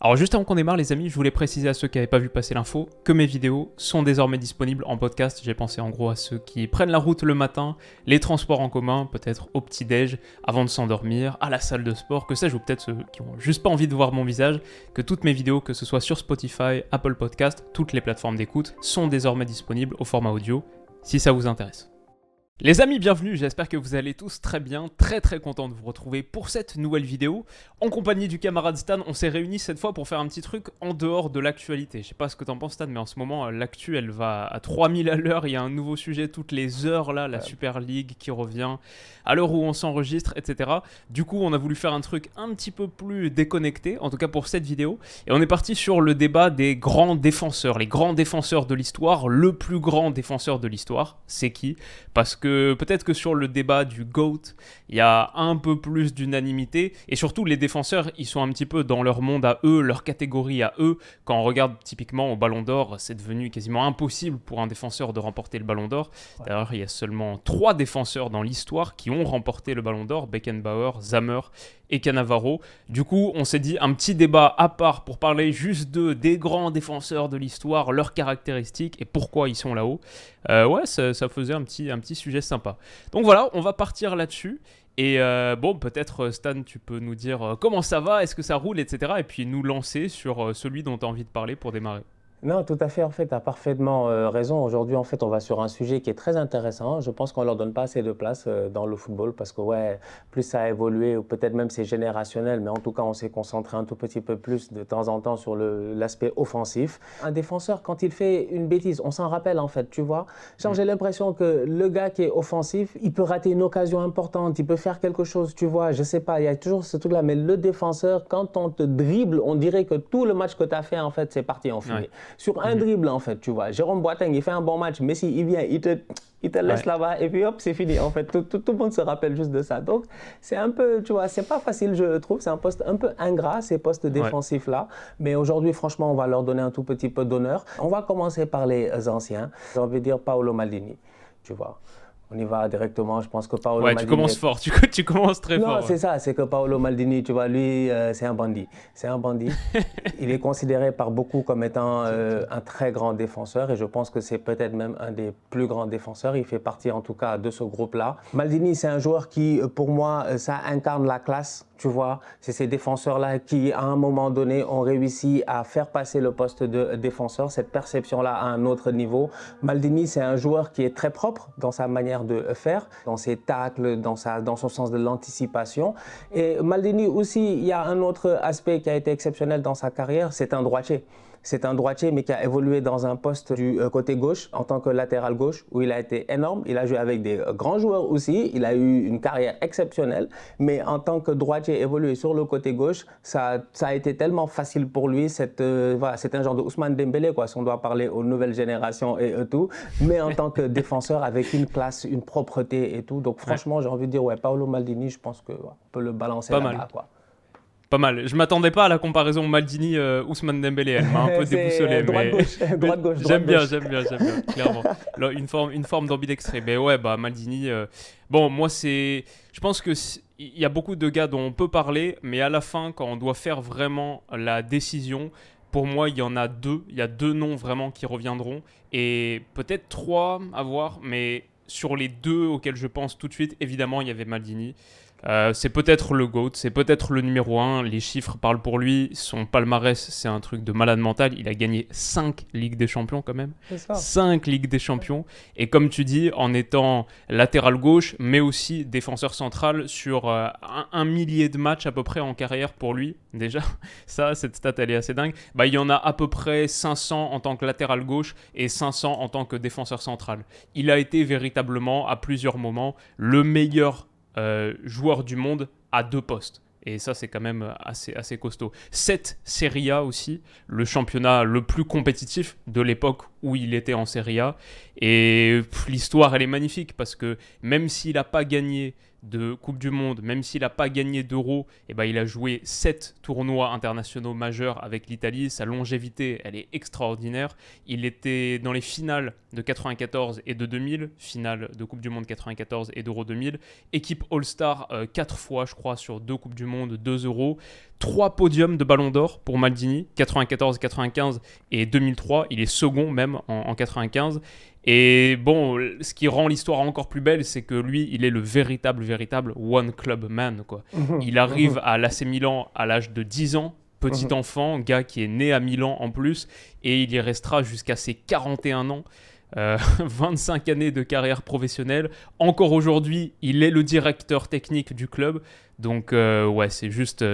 Alors juste avant qu'on démarre les amis, je voulais préciser à ceux qui n'avaient pas vu passer l'info que mes vidéos sont désormais disponibles en podcast. J'ai pensé en gros à ceux qui prennent la route le matin, les transports en commun, peut-être au petit-déj, avant de s'endormir, à la salle de sport, que sais-je, ou peut-être ceux qui ont juste pas envie de voir mon visage, que toutes mes vidéos, que ce soit sur Spotify, Apple Podcast, toutes les plateformes d'écoute, sont désormais disponibles au format audio, si ça vous intéresse. Les amis, bienvenue, j'espère que vous allez tous très bien, très content de vous retrouver pour cette nouvelle vidéo. En compagnie du camarade Stan, on s'est réunis cette fois pour faire un petit truc en dehors de l'actualité. Je sais pas ce que t'en penses Stan, mais en ce moment, l'actu elle va à 3000 à l'heure, il y a un nouveau sujet toutes les heures là, la Super League qui revient, à l'heure où on s'enregistre, etc. Du coup, on a voulu faire un truc un petit peu plus déconnecté, en tout cas pour cette vidéo, et on est parti sur le débat des grands défenseurs, les grands défenseurs de l'histoire. Le plus grand défenseur de l'histoire, c'est qui ? Parce que peut-être que sur le débat du GOAT, il y a un peu plus d'unanimité. Et surtout, les défenseurs, ils sont un petit peu dans leur monde à eux, leur catégorie à eux. Quand on regarde typiquement au Ballon d'Or, c'est devenu quasiment impossible pour un défenseur de remporter le Ballon d'Or. D'ailleurs, il y a seulement 3 défenseurs dans l'histoire qui ont remporté le Ballon d'Or, Beckenbauer, Zammer et Cannavaro. Du coup, on s'est dit un petit débat à part pour parler juste des grands défenseurs de l'histoire, leurs caractéristiques et pourquoi ils sont là-haut. Ça faisait un petit sujet sympa. Donc voilà, on va partir là-dessus. Et peut-être Stan, tu peux nous dire comment ça va, est-ce que ça roule, etc. Et puis nous lancer sur celui dont tu as envie de parler pour démarrer. Non, tout à fait. En fait, tu as parfaitement raison. Aujourd'hui, en fait, on va sur un sujet qui est très intéressant. Je pense qu'on ne leur donne pas assez de place dans le football parce que, plus ça a évolué, ou peut-être même c'est générationnel, mais en tout cas, on s'est concentré un tout petit peu plus de temps en temps sur l'aspect offensif. Un défenseur, quand il fait une bêtise, on s'en rappelle, en fait, tu vois. J'ai l'impression que le gars qui est offensif, il peut rater une occasion importante, il peut faire quelque chose, tu vois. Je sais pas, il y a toujours ce truc-là. Mais le défenseur, quand on te dribble, on dirait que tout le match que tu as fait, en fait, c'est parti en fumée. Ouais. Sur un dribble, en fait, tu vois. Jérôme Boateng, il fait un bon match. Messi, il vient, il te laisse là-bas et puis hop, c'est fini. En fait, tout le monde se rappelle juste de ça. Donc, c'est un peu, tu vois, c'est pas facile, je trouve. C'est un poste un peu ingrat, ces postes défensifs-là. Mais aujourd'hui, franchement, on va leur donner un tout petit peu d'honneur. On va commencer par les anciens. J'ai envie de dire Paolo Maldini, tu vois. On y va directement. Je pense que Paolo Maldini... tu commences fort. Tu commences très fort. Non, c'est ça. C'est que Paolo Maldini, tu vois, lui, c'est un bandit. C'est un bandit. Il est considéré par beaucoup comme étant un très grand défenseur et je pense que c'est peut-être même un des plus grands défenseurs. Il fait partie, en tout cas, de ce groupe-là. Maldini, c'est un joueur qui, pour moi, ça incarne la classe. Tu vois, c'est ces défenseurs-là qui, à un moment donné, ont réussi à faire passer le poste de défenseur, cette perception-là à un autre niveau. Maldini, c'est un joueur qui est très propre dans sa manière de faire, dans ses tacles, dans son sens de l'anticipation. Et Maldini aussi, il y a un autre aspect qui a été exceptionnel dans sa carrière, c'est un droitier. C'est un droitier, mais qui a évolué dans un poste du côté gauche, en tant que latéral gauche, où il a été énorme. Il a joué avec des grands joueurs aussi. Il a eu une carrière exceptionnelle. Mais en tant que droitier évolué sur le côté gauche, ça a été tellement facile pour lui. C'est un genre de Ousmane Dembélé, quoi, si on doit parler aux nouvelles générations et tout. Mais en tant que défenseur, avec une classe, une propreté et tout. Donc franchement, j'ai envie de dire, Paolo Maldini, je pense qu'on peut le balancer là-bas, quoi. Pas mal. Je m'attendais pas à la comparaison Maldini-Ousmane Dembélé. Elle m'a un peu déboussolé. Droite-gauche. J'aime bien, clairement. Là, une forme d'ambidextré. Mais Maldini... moi, je pense qu'il y a beaucoup de gars dont on peut parler, mais à la fin, quand on doit faire vraiment la décision, pour moi, il y en a 2. Il y a 2 noms vraiment qui reviendront. Et peut-être 3 à voir, mais sur les 2 auxquels je pense tout de suite, évidemment, il y avait Maldini. C'est peut-être le GOAT, c'est peut-être le numéro 1, les chiffres parlent pour lui, son palmarès c'est un truc de malade mental, il a gagné 5 Ligues des Champions quand même, 5 Ligues des Champions, et comme tu dis, en étant latéral gauche, mais aussi défenseur central sur un millier de matchs à peu près en carrière pour lui, déjà, cette stat elle est assez dingue, il y en a à peu près 500 en tant que latéral gauche et 500 en tant que défenseur central. Il a été véritablement à plusieurs moments le meilleur joueur du monde à 2 postes. Et ça, c'est quand même assez costaud. 7 Serie A aussi, le championnat le plus compétitif de l'époque où il était en Serie A. Et l'histoire, elle est magnifique parce que même s'il n'a pas gagné de Coupe du Monde, même s'il n'a pas gagné d'Euro, il a joué 7 tournois internationaux majeurs avec l'Italie. Sa longévité, elle est extraordinaire. Il était dans les finales de 94 et de 2000, finale de Coupe du Monde 94 et d'Euro 2000. Équipe All-Star 4 fois, je crois, sur 2 Coupes du Monde, 2 Euros. 3 podiums de Ballon d'Or pour Maldini, 94, 95 et 2003. Il est second même en 95. Et bon, ce qui rend l'histoire encore plus belle, c'est que lui, il est le véritable one club man, quoi. Il arrive à l'AC Milan à l'âge de 10 ans, petit enfant, gars qui est né à Milan en plus, et il y restera jusqu'à ses 41 ans. 25 années de carrière professionnelle. Encore aujourd'hui, il est le directeur technique du club. Donc, ouais, c'est juste...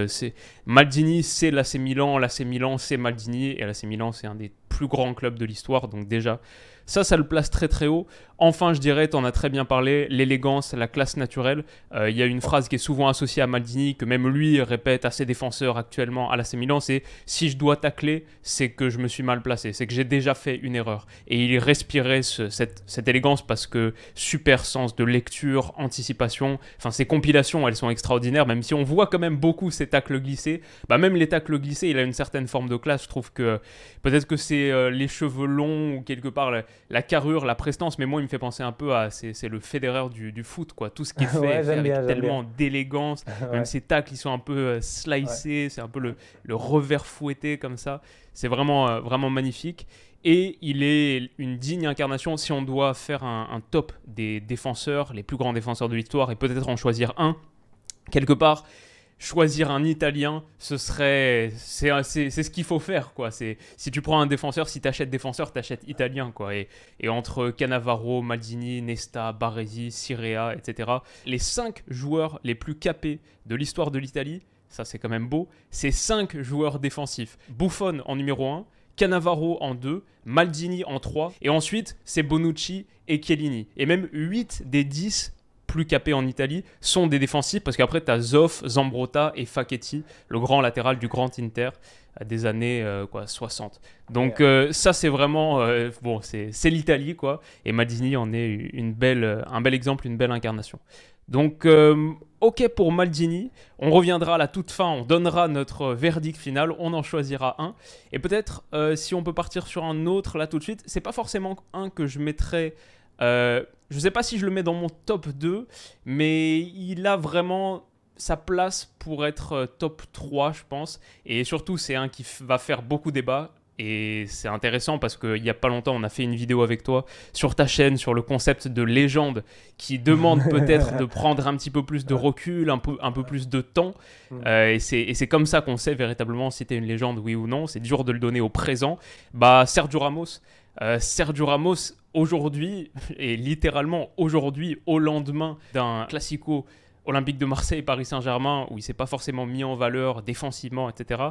Maldini, c'est l'AC Milan. L'AC Milan, c'est Maldini. Et l'AC Milan, c'est un des plus grands clubs de l'histoire. Donc déjà, ça le place très très haut. Enfin, je dirais, tu en as très bien parlé, l'élégance, la classe naturelle. Il y a une phrase qui est souvent associée à Maldini, que même lui répète à ses défenseurs actuellement à l'AC Milan, c'est « si je dois tacler, c'est que je me suis mal placé, c'est que j'ai déjà fait une erreur ». Et il respirait cette élégance parce que super sens de lecture, anticipation, enfin ses compilations, elles sont extraordinaires, même si on voit quand même beaucoup ses tacles glissés. Bah, même les tacles glissés, il a une certaine forme de classe. Je trouve que peut-être que c'est les cheveux longs ou quelque part la carrure, la prestance, mais moi il me fait penser un peu à c'est le Federer du foot, quoi. Tout ce qui est fait, Ouais, fait avec bien, tellement d'élégance, même ses tacles ils sont un peu slicés, c'est un peu le revers fouetté comme ça, c'est vraiment, vraiment magnifique. Et il est une digne incarnation. Si on doit faire un top des défenseurs, les plus grands défenseurs de l'histoire, et peut-être en choisir un, quelque part, choisir un Italien, c'est ce qu'il faut faire, quoi. Si tu prends un défenseur, si tu achètes défenseur, tu achètes italien, quoi. Et entre Cannavaro, Maldini, Nesta, Baresi, Sirea, etc., les 5 joueurs les plus capés de l'histoire de l'Italie, ça c'est quand même beau, c'est 5 joueurs défensifs. Buffon en numéro 1, Cannavaro en 2, Maldini en 3, et ensuite c'est Bonucci et Chiellini. Et même 8 des 10 plus capés en Italie sont des défensifs, parce qu'après tu as Zoff, Zambrotta et Facchetti, le grand latéral du Grand Inter des années 60. Donc ça c'est vraiment bon, c'est l'Italie, quoi, et Maldini en est un bel exemple, une belle incarnation. Donc ok pour Maldini, on reviendra à la toute fin, on donnera notre verdict final, on en choisira un, et peut-être si on peut partir sur un autre là tout de suite, c'est pas forcément un que je mettrais, je sais pas si je le mets dans mon top 2, mais il a vraiment sa place pour être top 3, je pense, et surtout c'est un qui va faire beaucoup débat. Et c'est intéressant parce qu'il n'y a pas longtemps, on a fait une vidéo avec toi sur ta chaîne sur le concept de légende qui demande peut-être de prendre un petit peu plus de recul, un peu plus de temps. Et c'est comme ça qu'on sait véritablement si tu es une légende, oui ou non. C'est dur de le donner au présent. Bah, Sergio Ramos, aujourd'hui, et littéralement aujourd'hui, au lendemain d'un classico Olympique de Marseille, Paris Saint-Germain, où il ne s'est pas forcément mis en valeur défensivement, etc.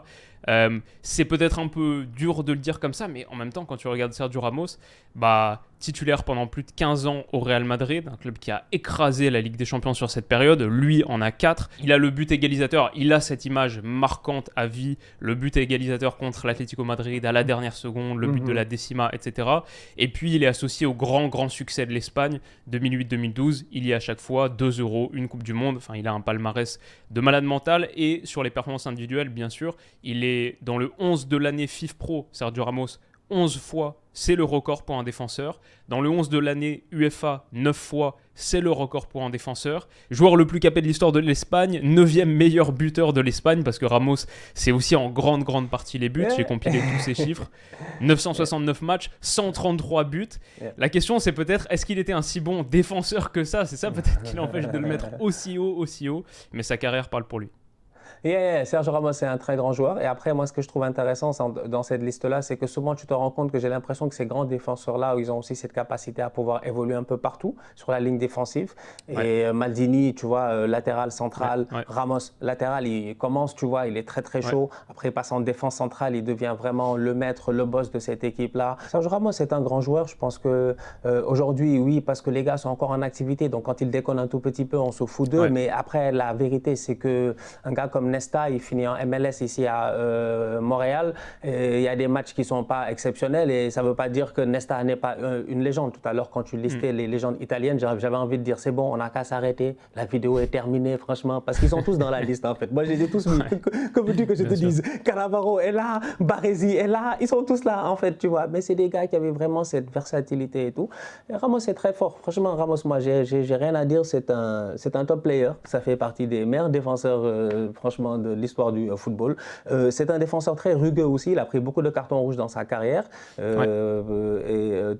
C'est peut-être un peu dur de le dire comme ça, mais en même temps, quand tu regardes Sergio Ramos, bah, titulaire pendant plus de 15 ans au Real Madrid, un club qui a écrasé la Ligue des Champions sur cette période, lui en a 4. Il a le but égalisateur, il a cette image marquante à vie, le but égalisateur contre l'Atlético Madrid à la dernière seconde, le but de la décima, etc. Et puis il est associé au grand succès de l'Espagne, 2008-2012, il y a à chaque fois 2 euros, une Coupe du Monde, enfin il a un palmarès de malade mental, et sur les performances individuelles, bien sûr, il est dans le 11 de l'année FIFPro, Sergio Ramos, 11 fois, c'est le record pour un défenseur. Dans le 11 de l'année UEFA, 9 fois, c'est le record pour un défenseur. Joueur le plus capé de l'histoire de l'Espagne, 9e meilleur buteur de l'Espagne, parce que Ramos, c'est aussi en grande partie les buts. J'ai compilé tous ces chiffres. 969 matchs, 133 buts. La question, c'est peut-être, est-ce qu'il était un si bon défenseur que ça ? C'est ça peut-être qui l'empêche de le mettre aussi haut. Mais sa carrière parle pour lui. Sergio Ramos est un très grand joueur. Et après, moi, ce que je trouve intéressant dans cette liste-là, c'est que souvent, tu te rends compte que j'ai l'impression que ces grands défenseurs-là, ils ont aussi cette capacité à pouvoir évoluer un peu partout sur la ligne défensive. Et Maldini, tu vois, latéral central. Ramos, latéral, il commence, tu vois, il est très chaud. Après, il passe en défense centrale, il devient vraiment le maître, le boss de cette équipe-là. Sergio Ramos est un grand joueur. Je pense qu'aujourd'hui, oui, parce que les gars sont encore en activité. Donc, quand ils déconnent un tout petit peu, on se fout d'eux. Mais après, la vérité, c'est qu'un gars comme Nesta, il finit en MLS ici à Montréal. Il y a des matchs qui ne sont pas exceptionnels et ça ne veut pas dire que Nesta n'est pas une légende. Tout à l'heure, quand tu listais les légendes italiennes, j'avais envie de dire c'est bon, on n'a qu'à s'arrêter. La vidéo est terminée, franchement, parce qu'ils sont tous dans la liste en fait. Moi, je les ai tous mis. Comme veux-tu que je te dise, Cannavaro est là, Baresi est là, ils sont tous là en fait, tu vois. Mais c'est des gars qui avaient vraiment cette versatilité et tout. Et Ramos est très fort. Franchement, Ramos, moi, j'ai rien à dire. C'est un top player. Ça fait partie des meilleurs défenseurs franchement, de l'histoire du football. C'est un défenseur très rugueux aussi. Il a pris beaucoup de cartons rouges dans sa carrière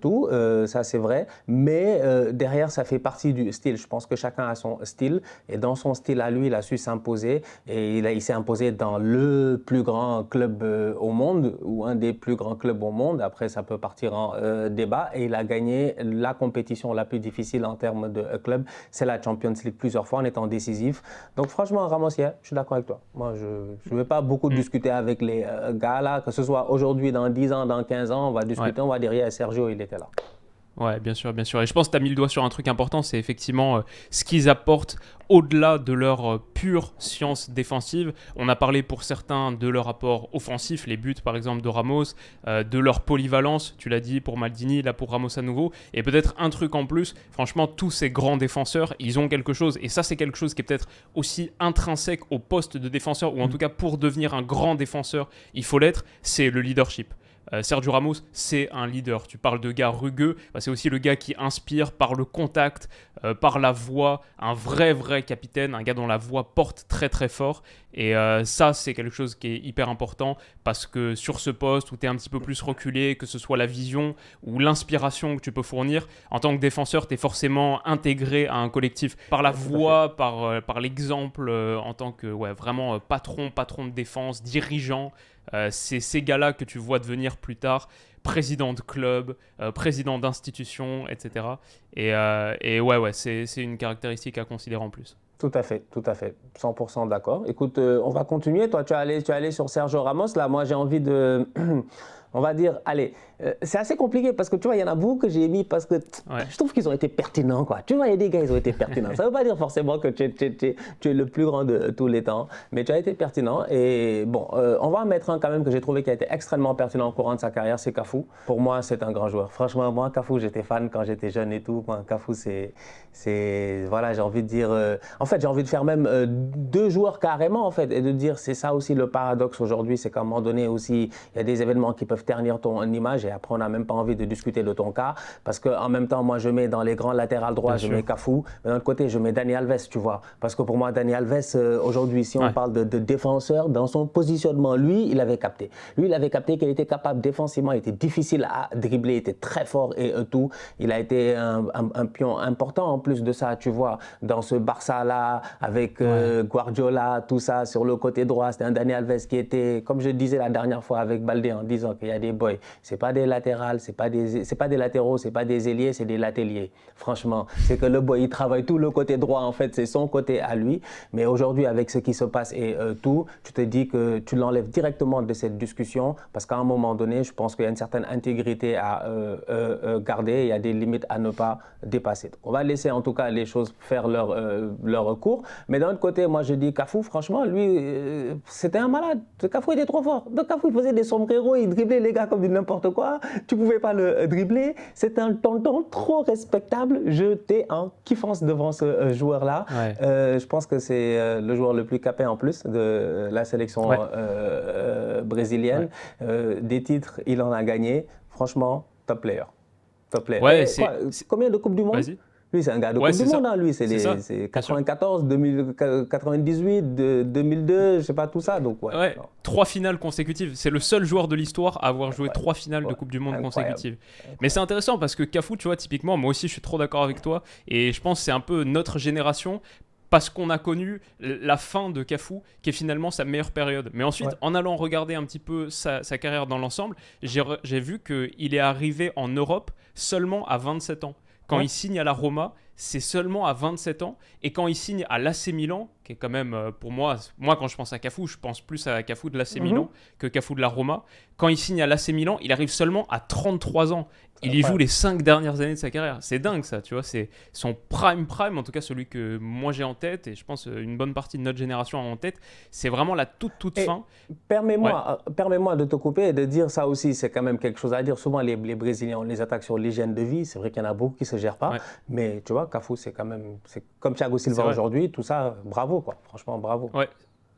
tout. Ça, c'est vrai. Mais derrière, ça fait partie du style. Je pense que chacun a son style. Et dans son style à lui, il a su s'imposer. Et il s'est imposé dans le plus grand club au monde ou un des plus grands clubs au monde. Après, ça peut partir en débat. Et il a gagné la compétition la plus difficile en termes de club. C'est la Champions League plusieurs fois en étant décisif. Donc, franchement, Ramos, je suis d'accord avec toi. Moi, je ne vais pas beaucoup discuter avec les gars là, que ce soit aujourd'hui, dans 10 ans, dans 15 ans, on va discuter, on va dire, yeah, Sergio, il était là. Ouais, bien sûr, bien sûr. Et je pense que tu as mis le doigt sur un truc important, c'est effectivement ce qu'ils apportent au-delà de leur pure science défensive. On a parlé pour certains de leur apport offensif, les buts par exemple de Ramos, de leur polyvalence, tu l'as dit pour Maldini, là pour Ramos à nouveau, et peut-être un truc en plus, franchement tous ces grands défenseurs, ils ont quelque chose, et ça c'est quelque chose qui est peut-être aussi intrinsèque au poste de défenseur, ou en tout cas pour devenir un grand défenseur, il faut l'être, c'est le leadership. Sergio Ramos, c'est un leader. Tu parles de gars rugueux, c'est aussi le gars qui inspire par le contact, par la voix, un vrai capitaine, un gars dont la voix porte très très fort. Et ça, c'est quelque chose qui est hyper important parce que sur ce poste où tu es un petit peu plus reculé, que ce soit la vision ou l'inspiration que tu peux fournir, en tant que défenseur, tu es forcément intégré à un collectif par la voix, par l'exemple, en tant que vraiment patron de défense, dirigeant. C'est ces gars-là que tu vois devenir plus tard président de club, président d'institution, etc. Et c'est une caractéristique à considérer en plus. Tout à fait, 100% d'accord. Écoute, on va continuer. Toi, tu es allé sur Sergio Ramos. Là, moi, j'ai envie de... On va dire, allez, c'est assez compliqué parce que tu vois, il y en a beaucoup que j'ai mis parce que je trouve qu'ils ont été pertinents, quoi. Tu vois, il y a des gars, ils ont été pertinents. Ça ne veut pas dire forcément que tu es le plus grand de tous les temps, mais tu as été pertinent. Et bon, on va en mettre un quand même que j'ai trouvé qui a été extrêmement pertinent au courant de sa carrière, c'est Cafu. Pour moi, c'est un grand joueur. Franchement, moi, Cafu, j'étais fan quand j'étais jeune et tout. Moi, Cafu, voilà, j'ai envie de dire... en fait, j'ai envie de faire même deux joueurs carrément, en fait, et de dire, c'est ça aussi le paradoxe aujourd'hui, c'est qu'à un moment donné aussi, il y a des événements qui peuvent ternir ton image et après on n'a même pas envie de discuter de ton cas parce qu'en même temps moi je mets dans les grands latérales droits, je mets Cafu, mais d'un autre côté je mets Dani Alves, tu vois, parce que pour moi Dani Alves aujourd'hui si on parle de défenseur, dans son positionnement, lui il avait capté qu'il était capable défensivement, il était difficile à dribbler, il était très fort et tout, il a été un pion important en plus de ça, tu vois, dans ce Barça là avec Guardiola, tout ça sur le côté droit, c'était un Dani Alves qui était, comme je disais la dernière fois avec Baldé en disant qu'il y a des boys, c'est pas des latérales, c'est pas des latéraux, c'est pas des ailiers, c'est des latéliers. Franchement, c'est que le boy il travaille tout le côté droit en fait, c'est son côté à lui. Mais aujourd'hui avec ce qui se passe et tout, tu te dis que tu l'enlèves directement de cette discussion parce qu'à un moment donné, je pense qu'il y a une certaine intégrité à garder, il y a des limites à ne pas dépasser. Donc, on va laisser en tout cas les choses faire leur cours. Mais d'un autre côté, moi je dis Cafu, franchement, lui, c'était un malade. Cafu était trop fort. Donc Cafu il faisait des sombreros, il driblait les gars comme du n'importe quoi. Tu pouvais pas le dribbler. C'est un tonton trop respectable. J'étais en kiffance devant ce joueur-là. Je pense que c'est le joueur le plus capé en plus de la sélection brésilienne. Des titres, il en a gagné. Franchement, top player. Top player. Combien de Coupes du Monde? Vas-y. Lui, c'est un gars de Coupe du Monde, hein. Lui, c'est 94, 98, 2002, je sais pas, tout ça. Donc, 3 finales consécutives. C'est le seul joueur de l'histoire à avoir joué 3 finales de Coupe du Monde consécutives. Mais c'est intéressant parce que Cafu, tu vois, typiquement, moi aussi, je suis trop d'accord avec toi. Et je pense que c'est un peu notre génération parce qu'on a connu la fin de Cafu, qui est finalement sa meilleure période. Mais ensuite, en allant regarder un petit peu sa carrière dans l'ensemble, j'ai vu qu'il est arrivé en Europe seulement à 27 ans. Quand il signe à la Roma, c'est seulement à 27 ans. Et quand il signe à l'AC Milan, qui est quand même, pour moi quand je pense à Cafu, je pense plus à Cafu de l'AC Milan que Cafu de la Roma. Quand il signe à l'AC Milan, il arrive seulement à 33 ans. Il y joue les 5 dernières années de sa carrière. C'est dingue ça, tu vois. C'est son prime, en tout cas celui que moi j'ai en tête, et je pense une bonne partie de notre génération a en tête. C'est vraiment la toute fin. Permets-moi de te couper et de dire ça aussi, c'est quand même quelque chose à dire. Souvent les Brésiliens, on les attaque sur l'hygiène de vie. C'est vrai qu'il y en a beaucoup qui ne se gèrent pas. Mais tu vois, Cafu, c'est quand même... C'est comme Thiago Silva aujourd'hui, tout ça, bravo quoi. Franchement, bravo. Ouais.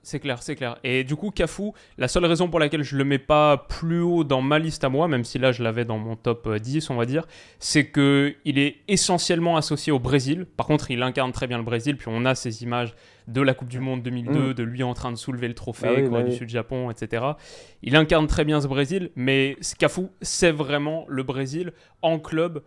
C'est clair. Et du coup, Cafu, la seule raison pour laquelle je ne le mets pas plus haut dans ma liste à moi, même si là je l'avais dans mon top 10, on va dire, c'est qu'il est essentiellement associé au Brésil. Par contre, il incarne très bien le Brésil, puis on a ces images de la Coupe du Monde 2002, de lui en train de soulever le trophée, Corée du Sud-Japon, etc. Il incarne très bien ce Brésil, mais Cafu, c'est vraiment le Brésil en club.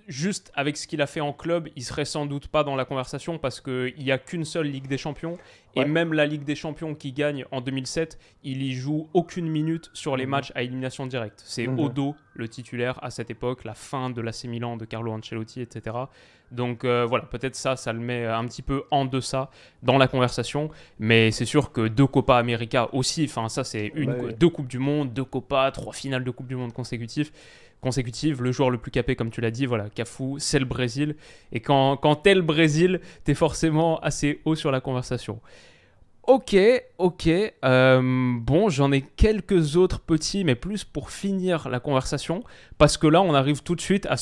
Juste avec ce qu'il a fait en club, il serait sans doute pas dans la conversation parce qu'il n'y a qu'une seule Ligue des Champions. Et même la Ligue des Champions qu'il gagne en 2007, il y joue aucune minute sur les matchs à élimination directe. C'est Odo, le titulaire à cette époque, la fin de l'AC Milan de Carlo Ancelotti, etc. Donc voilà, peut-être ça le met un petit peu en deçà dans la conversation. Mais c'est sûr que 2 Copa América aussi, enfin ça c'est 2 Coupes du Monde, 2 Copa, 3 finales de Coupe du Monde consécutives, le joueur le plus capé, comme tu l'as dit, voilà, Cafu, c'est le Brésil. Et quand t'es le Brésil, t'es forcément assez haut sur la conversation. Ok. Bon, j'en ai quelques autres petits, mais plus pour finir la conversation, parce que là, on arrive tout de suite à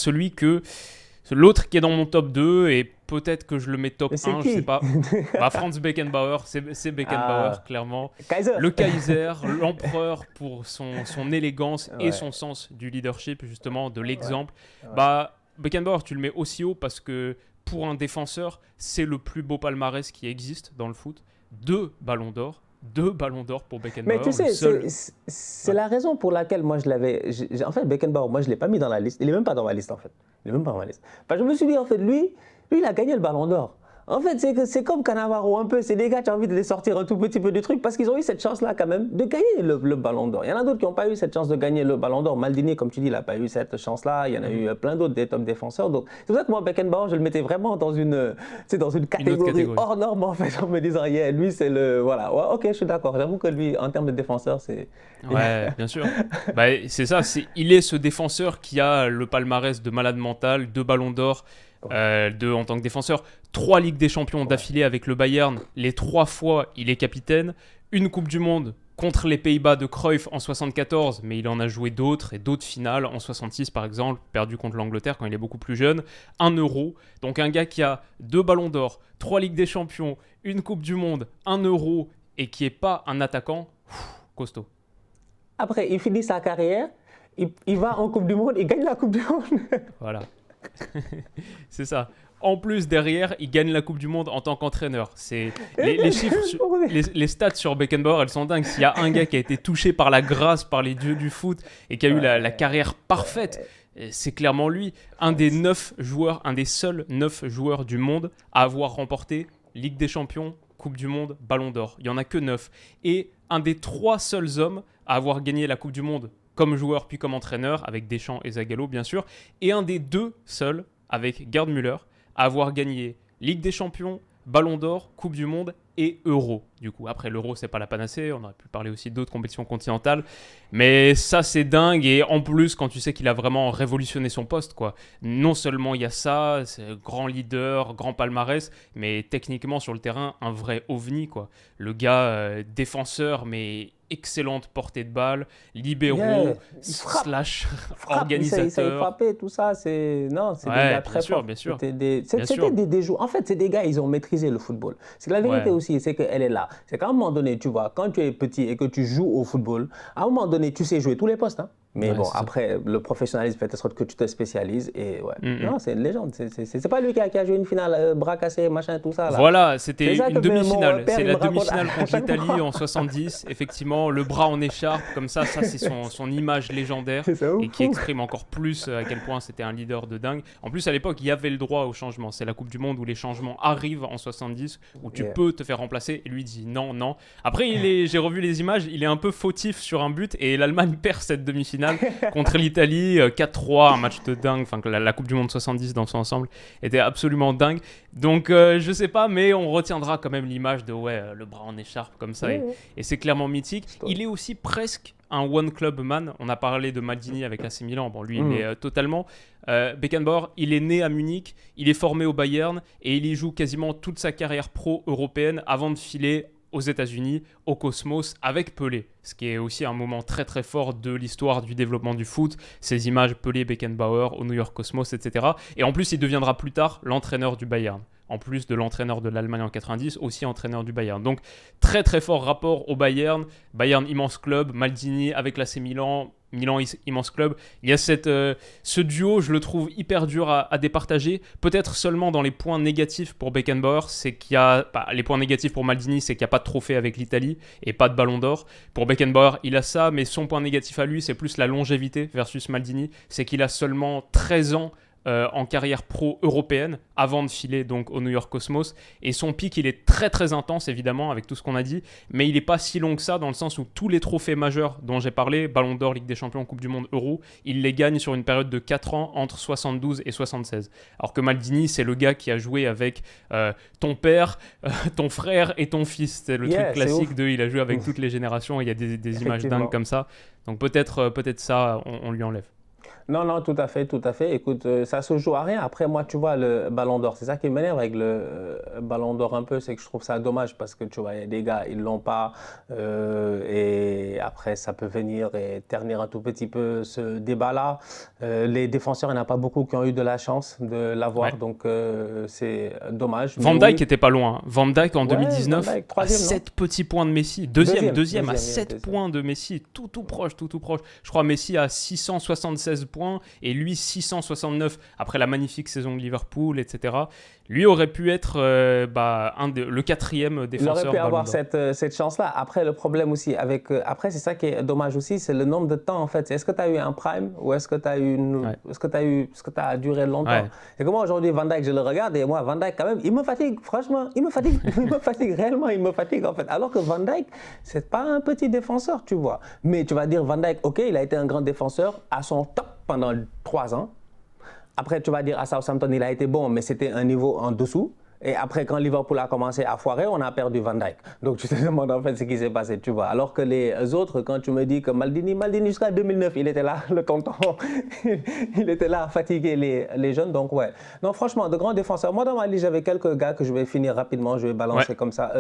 l'autre qui est dans mon top 2, et peut-être que je le mets top 1, je sais pas. Franz Beckenbauer, c'est Beckenbauer, clairement. Kaiser. Le Kaiser, l'empereur pour son élégance et son sens du leadership, justement, de l'exemple. Beckenbauer, tu le mets aussi haut parce que pour un défenseur, c'est le plus beau palmarès qui existe dans le foot. 2 ballons d'or. 2 ballons d'or pour Beckenbauer. Mais tu sais, c'est la raison pour laquelle moi je l'avais... En fait, Beckenbauer, moi je ne l'ai pas mis dans la liste. Il n'est même pas dans ma liste, en fait. Il n'est même pas dans ma liste. Je me suis dit, en fait, lui, il a gagné le ballon d'or. En fait, c'est comme Cannavaro un peu. C'est des gars, tu as envie de les sortir un tout petit peu du truc parce qu'ils ont eu cette chance-là quand même de gagner le ballon d'or. Il y en a d'autres qui n'ont pas eu cette chance de gagner le ballon d'or. Maldini, comme tu dis, il n'a pas eu cette chance-là. Il y en a eu plein d'autres des top défenseurs. Donc, c'est pour ça que moi, Beckenbauer, je le mettais vraiment dans une catégorie hors norme, en fait, en me disant, lui, c'est le... Voilà, ok, je suis d'accord. J'avoue que lui, en termes de défenseur, c'est... Ouais, bien sûr. C'est ça. Il est ce défenseur qui a le palmarès de malade mental, 2 ballons d'or, en tant que défenseur, 3 Ligues des Champions d'affilée avec le Bayern, les 3 fois il est capitaine, une Coupe du Monde contre les Pays-Bas de Cruyff en 74, mais il en a joué d'autres et d'autres finales, en 66 par exemple, perdu contre l'Angleterre quand il est beaucoup plus jeune, 1 Euro, donc un gars qui a 2 ballons d'or, 3 Ligues des Champions, une Coupe du Monde, 1 Euro et qui n'est pas un attaquant, costaud. Après, il finit sa carrière, il va en Coupe du Monde, il gagne la Coupe du Monde. Voilà. C'est ça. En plus, derrière, il gagne la Coupe du Monde en tant qu'entraîneur. Les chiffres, les stats sur Beckenbauer, elles sont dingues. S'il y a un gars qui a été touché par la grâce, par les dieux du foot, et qui a eu la carrière parfaite, c'est clairement lui. Un des seuls 9 joueurs du monde à avoir remporté Ligue des Champions, Coupe du Monde, Ballon d'Or. Il n'y en a que 9. Et un des 3 seuls hommes à avoir gagné la Coupe du Monde comme joueur puis comme entraîneur, avec Deschamps et Zagallo bien sûr, et un des 2 seuls, avec Gerd Müller, à avoir gagné Ligue des Champions, Ballon d'Or, Coupe du Monde et Euro. Du coup, après l'Euro, c'est pas la panacée, on aurait pu parler aussi d'autres compétitions continentales, mais ça c'est dingue, et en plus, quand tu sais qu'il a vraiment révolutionné son poste, quoi. Non seulement il y a ça, c'est grand leader, grand palmarès, mais techniquement sur le terrain, un vrai ovni, quoi. Le gars, défenseur, mais excellente portée de balle, libéraux, slash organisateur. Il sait frapper, tout ça, c'est des gars très forts. Bien sûr. C'était des joueurs. En fait, c'est des gars, ils ont maîtrisé le football. C'est la vérité aussi, c'est qu'elle est là. C'est qu'à un moment donné, tu vois, quand tu es petit et que tu joues au football, à un moment donné, tu sais jouer tous les postes, hein. Mais bon, après, le professionnalisme fait en sorte que tu te spécialises et non, c'est une légende. C'est pas lui qui a joué une finale, bras cassés, machin, tout ça. Là. Voilà, c'était une demi-finale. C'est la demi-finale contre l'Italie en 70. Effectivement, le bras en écharpe, comme ça c'est son image légendaire et qui exprime encore plus à quel point c'était un leader de dingue. En plus, à l'époque, il y avait le droit au changement. C'est la Coupe du Monde où les changements arrivent en 70, où tu peux te faire remplacer. Et lui dit non. Après, j'ai revu les images, il est un peu fautif sur un but et l'Allemagne perd cette demi-finale. Contre l'Italie, 4-3, un match de dingue. Enfin, la Coupe du Monde 70 dans son ensemble était absolument dingue. Donc, je sais pas, mais on retiendra quand même l'image de le bras en écharpe comme ça. Et c'est clairement mythique. Il est aussi presque un one club man. On a parlé de Maldini avec l'AC Milan. Bon, lui, il est totalement. Beckenbauer, il est né à Munich, il est formé au Bayern et il y joue quasiment toute sa carrière pro européenne avant de filer aux États-Unis, au Cosmos, avec Pelé. Ce qui est aussi un moment très très fort de l'histoire du développement du foot. Ces images Pelé, Beckenbauer, au New York Cosmos, etc. Et en plus, il deviendra plus tard l'entraîneur du Bayern. En plus de l'entraîneur de l'Allemagne en 90, aussi entraîneur du Bayern. Donc, très très fort rapport au Bayern. Bayern, immense club. Maldini avec l'AC Milan, Milan, immense club. Il y a ce duo, je le trouve hyper dur à départager. Peut-être seulement dans les points négatifs pour Beckenbauer, c'est qu'il y a... les points négatifs pour Maldini, c'est qu'il n'y a pas de trophée avec l'Italie et pas de ballon d'or. Pour Beckenbauer, il a ça, mais son point négatif à lui, c'est plus la longévité versus Maldini. C'est qu'il a seulement 13 ans en carrière pro européenne avant de filer donc au New York Cosmos, et son pic il est très très intense évidemment avec tout ce qu'on a dit, mais il n'est pas si long que ça dans le sens où tous les trophées majeurs dont j'ai parlé, Ballon d'Or, Ligue des Champions, Coupe du Monde, Euro, il les gagne sur une période de 4 ans entre 72 et 76, alors que Maldini c'est le gars qui a joué avec ton père, ton frère et ton fils, c'est le truc classique de il a joué avec toutes les générations, et il y a des images dingues comme ça, donc peut-être ça on lui enlève. Non, tout à fait. Écoute, ça se joue à rien. Après, moi, tu vois, le Ballon d'Or, c'est ça qui m'énerve avec le Ballon d'Or un peu, c'est que je trouve ça dommage parce que, tu vois, il y a des gars, ils l'ont pas, et après, ça peut venir et ternir un tout petit peu ce débat-là. Les défenseurs, il n'y en a pas beaucoup qui ont eu de la chance de l'avoir, donc c'est dommage. Van Dijk n'était pas loin. Van Dijk en 2019, Van Dijk, à 7 petits points de Messi. Deuxième à 7 deuxième. points de Messi, tout proche. Je crois Messi a 676 points et lui 669 après la magnifique saison de Liverpool, etc. Lui aurait pu être le quatrième défenseur. Il aurait pu avoir cette chance-là. Après, le problème aussi, après, c'est ça qui est dommage aussi, c'est le nombre de temps en fait. Est-ce que tu as eu un prime ou est-ce que tu as est-ce que tu as duré longtemps? Et que moi aujourd'hui, Van Dijk, je le regarde et moi, Van Dijk quand même, il me fatigue, franchement, il me fatigue réellement, il me fatigue en fait. Alors que Van Dijk, c'est pas un petit défenseur, tu vois. Mais tu vas dire Van Dijk, ok, il a été un grand défenseur à son top pendant 3 ans. Après, tu vas dire à Southampton, il a été bon, mais c'était un niveau en dessous. Et après, quand Liverpool a commencé à foirer, on a perdu Van Dijk. Donc, tu te demandes en fait ce qui s'est passé, tu vois. Alors que les autres, quand tu me dis que Maldini jusqu'à 2009, il était là, le tonton. Il était là à fatiguer les jeunes. Donc, ouais. Non, franchement, de grands défenseurs. Moi, dans ma liste, j'avais quelques gars que je vais finir rapidement. Je vais balancer comme ça.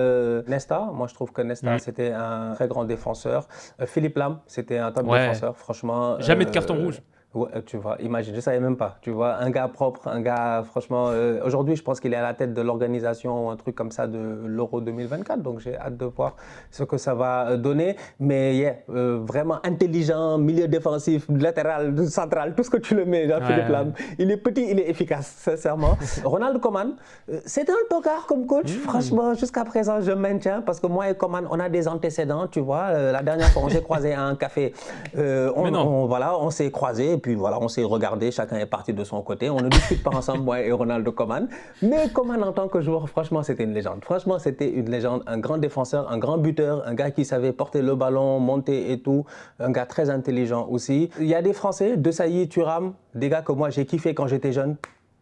Nesta, moi, je trouve que Nesta, c'était un très grand défenseur. Philippe Lam, c'était un top défenseur, franchement. Jamais de carton rouge. Ouais, tu vois, imagine, je ne savais même pas. Tu vois, un gars propre, un gars, franchement, aujourd'hui, je pense qu'il est à la tête de l'organisation ou un truc comme ça de l'Euro 2024. Donc, j'ai hâte de voir ce que ça va donner. Mais vraiment intelligent, milieu défensif, latéral, central, tout ce que tu le mets, Philippe Lam. Il est petit, il est efficace, sincèrement. Ronald Koeman, c'est un tocard comme coach. Franchement, jusqu'à présent, je maintiens parce que moi et Koeman, on a des antécédents, tu vois. La dernière fois, on s'est croisés à un café. On s'est croisés. Puis voilà, on s'est regardé, chacun est parti de son côté. On ne discute pas ensemble, moi et Ronald Koeman. Mais Koeman, en tant que joueur, franchement, c'était une légende. Franchement, c'était une légende, un grand défenseur, un grand buteur, un gars qui savait porter le ballon, monter et tout. Un gars très intelligent aussi. Il y a des Français, Desailly, Thuram, des gars que moi j'ai kiffé quand j'étais jeune.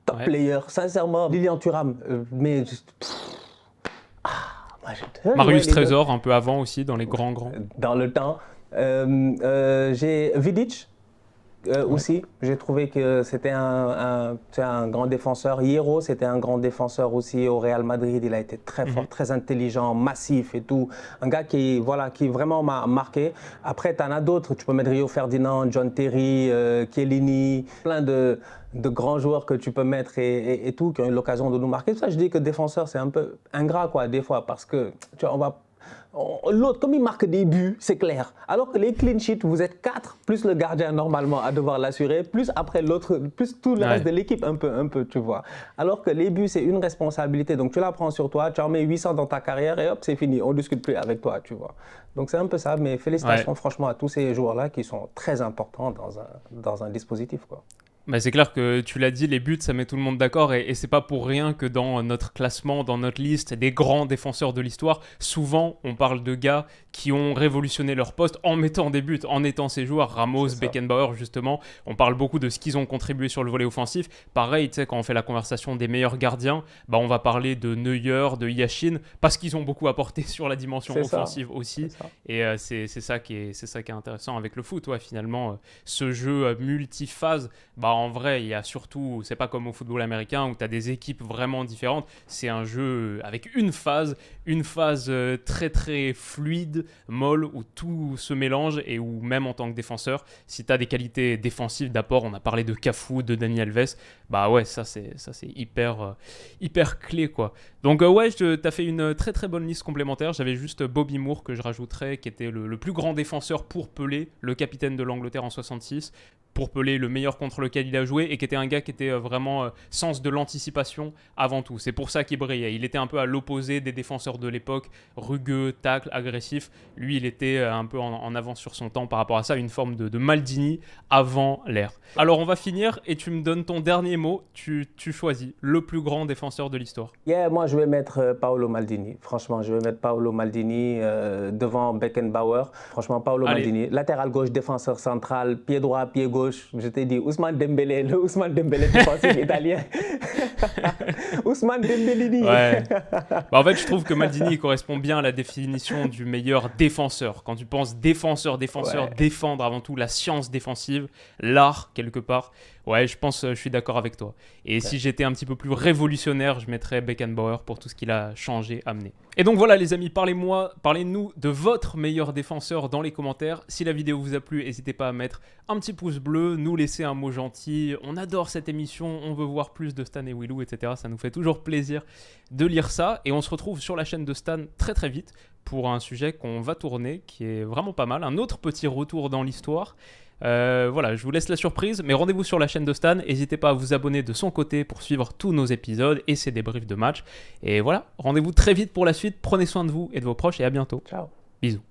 Top player, sincèrement. Lilian Thuram, mais... Marius Trésor, un peu avant aussi, dans les grands. Dans le temps. J'ai Vidic. Aussi, j'ai trouvé que c'était un grand défenseur. Hierro, c'était un grand défenseur aussi au Real Madrid. Il a été très fort, très intelligent, massif et tout. Un gars qui vraiment m'a marqué. Après, tu en as d'autres. Tu peux mettre Rio Ferdinand, John Terry, Chiellini, plein de grands joueurs que tu peux mettre et tout, qui ont eu l'occasion de nous marquer. Ça, je dis que défenseur, c'est un peu ingrat, quoi, des fois, parce que, tu vois, l'autre, comme il marque des buts, c'est clair. Alors que les clean sheets, vous êtes 4, plus le gardien normalement à devoir l'assurer, plus après l'autre, plus tout le reste de l'équipe un peu, tu vois. Alors que les buts, c'est une responsabilité. Donc tu la prends sur toi, tu en mets 800 dans ta carrière et hop, c'est fini. On ne discute plus avec toi, tu vois. Donc c'est un peu ça. Mais félicitations franchement à tous ces joueurs-là qui sont très importants dans un dispositif, quoi. Bah c'est clair que tu l'as dit, les buts, ça met tout le monde d'accord et c'est pas pour rien que dans notre classement, dans notre liste des grands défenseurs de l'histoire, souvent on parle de gars qui ont révolutionné leur poste en mettant des buts, en étant ces joueurs, Ramos, Beckenbauer justement, on parle beaucoup de ce qu'ils ont contribué sur le volet offensif. Pareil, tu sais, quand on fait la conversation des meilleurs gardiens, bah on va parler de Neuer, de Yashin, parce qu'ils ont beaucoup apporté sur la dimension offensive aussi. Et c'est ça qui est intéressant avec le foot, finalement, ce jeu multiphase, bah en vrai, il y a surtout, c'est pas comme au football américain où tu as des équipes vraiment différentes. C'est un jeu avec une phase très très fluide, molle, où tout se mélange et où même en tant que défenseur, si tu as des qualités défensives d'apport, on a parlé de Cafu, de Dani Alves, bah ouais, ça c'est hyper clé quoi. Donc ouais, t'as fait une très très bonne liste complémentaire. J'avais juste Bobby Moore que je rajouterais, qui était le plus grand défenseur pour Pelé, le capitaine de l'Angleterre en 66. Pour Pelé, le meilleur contre lequel il a joué, et qui était un gars qui était vraiment sens de l'anticipation avant tout. C'est pour ça qu'il brillait. Il était un peu à l'opposé des défenseurs de l'époque, rugueux, tacle, agressif. Lui, il était un peu en avance sur son temps par rapport à ça, une forme de Maldini avant l'ère. Alors on va finir et tu me donnes ton dernier mot. Tu choisis le plus grand défenseur de l'histoire. Moi je vais mettre Paolo Maldini. Franchement, je vais mettre Paolo Maldini devant Beckenbauer. Franchement, Paolo Maldini, latéral gauche, défenseur central, pied droit, pied gauche. Je t'ai dit Ousmane Dembélé, le Ousmane Dembélé défensif italien. Ousmane Dembélini. Ouais. En fait, je trouve que Maldini correspond bien à la définition du meilleur défenseur. Quand tu penses défenseur, ouais. Défendre avant tout, la science défensive, l'art quelque part. Ouais, je suis d'accord avec toi. Et si j'étais un petit peu plus révolutionnaire, je mettrais Beckenbauer pour tout ce qu'il a changé, amené. Et donc voilà les amis, parlez-nous de votre meilleur défenseur dans les commentaires. Si la vidéo vous a plu, n'hésitez pas à mettre un petit pouce bleu, nous laisser un mot gentil. On adore cette émission, on veut voir plus de Stan et Willou, etc. Ça nous fait toujours plaisir de lire ça. Et on se retrouve sur la chaîne de Stan très très vite pour un sujet qu'on va tourner, qui est vraiment pas mal. Un autre petit retour dans l'histoire. Voilà, je vous laisse la surprise, mais rendez-vous sur la chaîne de Stan. N'hésitez pas à vous abonner de son côté pour suivre tous nos épisodes et ses débriefs de match. Et voilà, rendez-vous très vite pour la suite. Prenez soin de vous et de vos proches et à bientôt. Ciao. Bisous.